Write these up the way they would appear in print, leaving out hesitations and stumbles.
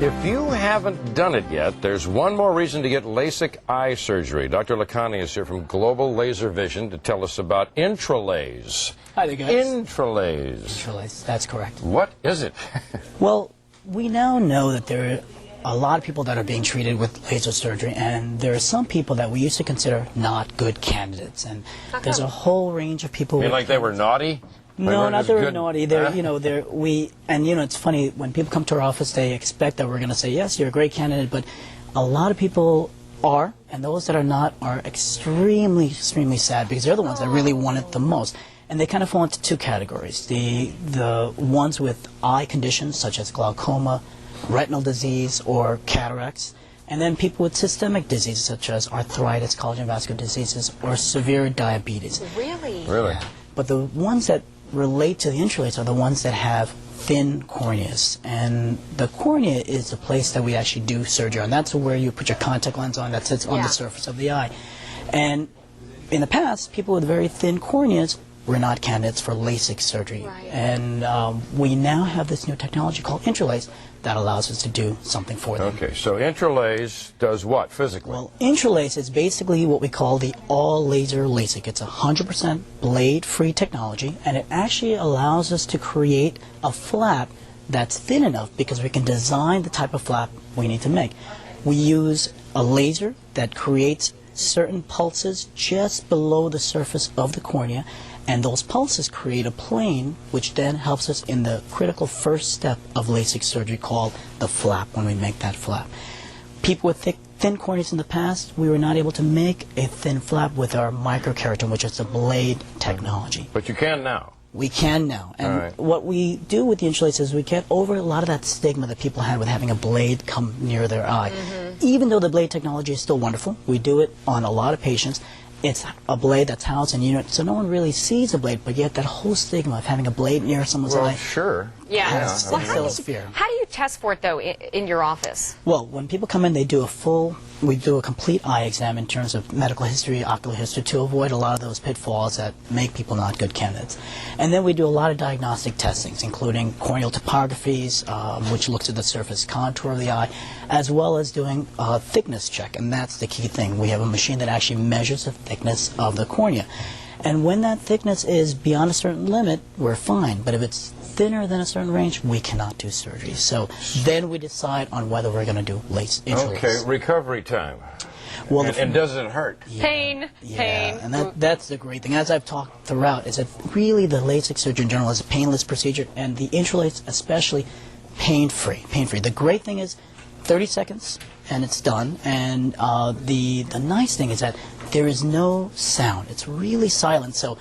If you haven't done it yet, there's one more reason to get LASIK eye surgery. Dr. Lakhani is here from Global Laser Vision to tell us about Intralase. Hi there, guys. Intralase. Intralase, that's correct. What is it? Well, we now know that there are a lot of people that are being treated with laser surgery, and there are some people that we used to consider not good candidates. And there's a whole range of people. You mean like they were naughty? No, not they were naughty. They're, it's funny, when people come to our office, they expect that we're going to say, yes, you're a great candidate, but a lot of people are, and those that are not are extremely, extremely sad, because they're the ones that really want it the most. And they kind of fall into two categories. The ones with eye conditions, such as glaucoma, retinal disease, or cataracts, and then people with systemic diseases, such as arthritis, collagen vascular diseases, or severe diabetes. Really? Really? Yeah. But the ones that relate to the Intralase are the ones that have thin corneas, and the cornea is the place that we actually do surgery on. That's where you put your contact lens on that sits on the surface of the eye. And in the past, people with very thin corneas were not candidates for LASIK surgery. Right. And we now have this new technology called Intralase that allows us to do something for them. Okay, so Intralase does what physically? Well, Intralase is basically what we call the all-laser LASIK. It's 100% blade-free technology, and it actually allows us to create a flap that's thin enough because we can design the type of flap we need to make. We use a laser that creates certain pulses just below the surface of the cornea, and those pulses create a plane which then helps us in the critical first step of LASIK surgery called the flap, when we make that flap. People with thin corneas in the past, we were not able to make a thin flap with our microkeratin, which is the blade technology. But you can now. We can now. And what we do with the Intralase is we get over a lot of that stigma that people had with having a blade come near their eye. Even though the blade technology is still wonderful, we do it on a lot of patients. It's a blade that's housed in a unit, so no one really sees a blade, but yet that whole stigma of having a blade near someone's eye. Sure. Yeah. Well, how do you test for it, though, in your office? Well, when people come in, we do a complete eye exam in terms of medical history, ocular history, to avoid a lot of those pitfalls that make people not good candidates. And then we do a lot of diagnostic testings, including corneal topographies, which looks at the surface contour of the eye, as well as doing a thickness check, and that's the key thing. We have a machine that actually measures the thickness of the cornea. And when that thickness is beyond a certain limit, we're fine. But if it's thinner than a certain range, we cannot do surgery. So then we decide on whether we're going to do Intralase. Okay, recovery time. Well, and does it hurt? Pain. And that's the great thing. As I've talked throughout, is that really the LASIK surgery in general is a painless procedure, and the Intralase especially pain-free. Pain-free. The great thing is 30 seconds and it's done. And the nice thing is that there is no sound. It's really silent. So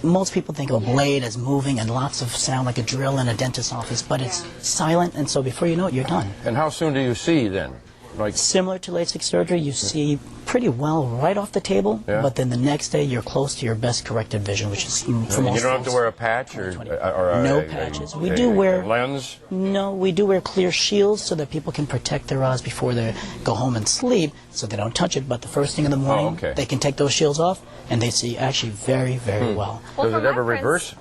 most people think of a blade as moving and lots of sound like a drill in a dentist's office, but it's silent, and so before you know it, you're done. And how soon do you see then? Like similar to LASIK surgery, you see pretty well right off the table, but then the next day you're close to your best corrected vision, which is for most. You don't have to wear a patch or no patches. We do wear lens. No, we do wear clear shields so that people can protect their eyes before they go home and sleep, so they don't touch it. But the first thing in the morning, they can take those shields off, and they see actually very, very well. Does it ever reverse?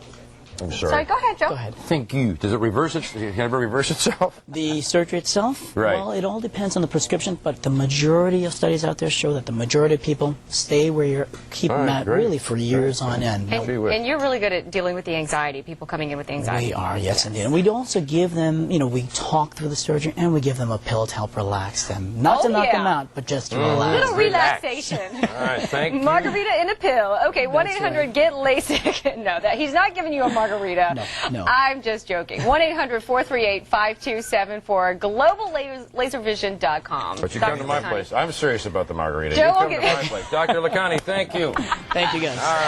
I'm sorry. Sorry, go ahead, Joe. Go ahead. Thank you. Does it reverse it? Can it ever reverse itself? The surgery itself? Right. Well, it all depends on the prescription, but the majority of studies out there show that the majority of people stay where you're keeping them at really for years on end. And you're really good at dealing with the anxiety, people coming in with anxiety. We are, yes, indeed. And we also give them, we talk through the surgery, and we give them a pill to help relax them. Not to knock them out, but just to relax. Little relaxation. All right, thank you. Margarita in a pill. Okay, 1-800-GET-LASIK. No, he's not giving you a margarita. No. I'm just joking. 1-800-438-5274. GlobalLaserVision.com. But you come to my place. I'm serious about the margarita. Joe, you come to my place. Dr. Lakhani, thank you. Thank you, guys. All right.